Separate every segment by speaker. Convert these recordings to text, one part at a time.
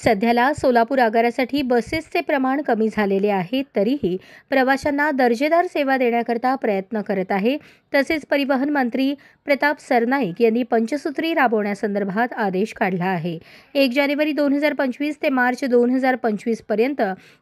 Speaker 1: सध्याला सोलापूर आगारासाठी बसेसचे प्रमाण कमी झालेले आहे, तरीही प्रवाशांना दर्जेदार सेवा देण्याकरता प्रयत्न करत आहे। तसेच परिवहन मंत्री प्रताप सरनाईक यांनी पंचसूत्री राबवण्यासंदर्भात आदेश काढला आहे। 1 जानेवारी 2025 ते मार्च 2025 पर्यंत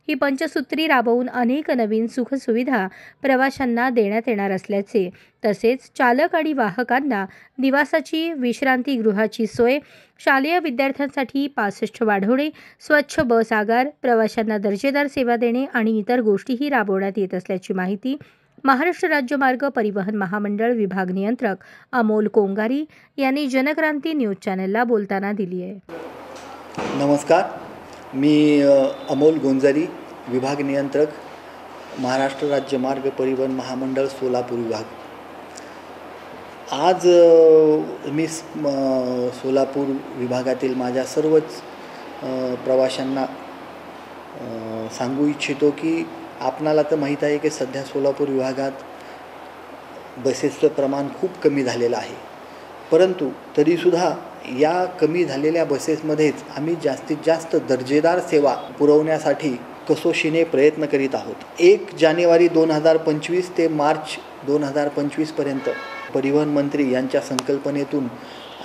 Speaker 1: ही पंचसूत्री राबवून अनेक नवीन सुखसुविधा प्रवाशांना देण्यात येणार असल्याचे, तसेच चालक आणि वाहकांना निवासाची, विश्रांतीगृहाची सोय, शालेय विद्यार्थ्यांसाठी पासेस वाढवणे, स्वच्छ बस आगार, प्रवाशांना दर्जेदार सेवा देणे आणि इतर गोष्टीही राबवण्यात येत असल्याची माहिती महाराष्ट्र राज्य मार्ग परिवहन महामंडळ विभाग नियंत्रक अमोल कोंगारी यांनी जनक्रांती न्यूज चॅनलला बोलताना दिली आहे।
Speaker 2: नमस्कार, मी अमोल गोंजारी, विभाग नियंत्रक, महाराष्ट्र राज्य मार्ग परिवहन महामंडळ सोलापूर विभाग। आज मी सोलापूर विभागातील माझ्या सर्वच प्रवाशांना सांगू इच्छितो की आपणाला तर माहीत आहे की सध्या सोलापूर विभागात बसेसचं प्रमाण खूप कमी झालेलं आहे, परंतु तरीसुद्धा या कमी झालेल्या बसेसमध्येच आम्ही जास्तीत जास्त दर्जेदार सेवा पुरवण्यासाठी कसोशीने प्रयत्न करीत आहोत। 1 जानेवारी 2025 ते मार्च 2025 पर्यंत परिवहन मंत्री यांच्या संकल्पनेतून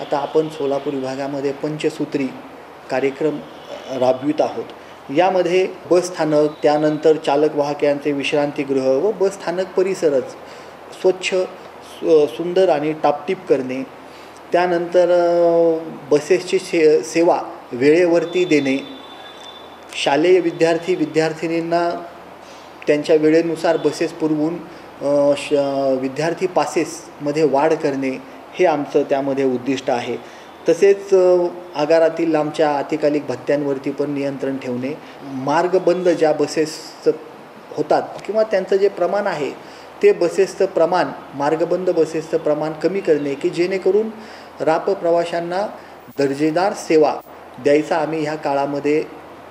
Speaker 2: आता आपण सोलापूर विभागामध्ये पंचसूत्री कार्यक्रम राबवित आहोत। यामध्ये बसस्थानक, त्यानंतर चालक वाहक यांचे विश्रांतीगृह व बसस्थानक परिसरच स्वच्छ, सुंदर आणि टापटीप करणे, त्यानंतर बसेसची सेवा वेळेवरती देणे, शालेय विद्यार्थिनींना त्यांच्या वेळेनुसार बसेस पुरवून विद्यार्थी पासेसमध्ये वाढ करणे, हे आमचं त्यामध्ये उद्दिष्ट आहे। तसेच आगारातील आमच्या अतिकालिक भत्त्यांवरती पण नियंत्रण ठेवणे, मार्ग बंद ज्या बसेस होतात किंवा त्यांचं जे प्रमाण आहे ते बसेसचं प्रमाण, मार्गबंद बसेसचं प्रमाण कमी करणे, की जेणेकरून प्रवाशांना दर्जेदार सेवा द्यायचा आम्ही ह्या काळामध्ये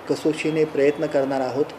Speaker 2: कसोशीने प्रयत्न करणार आहोत।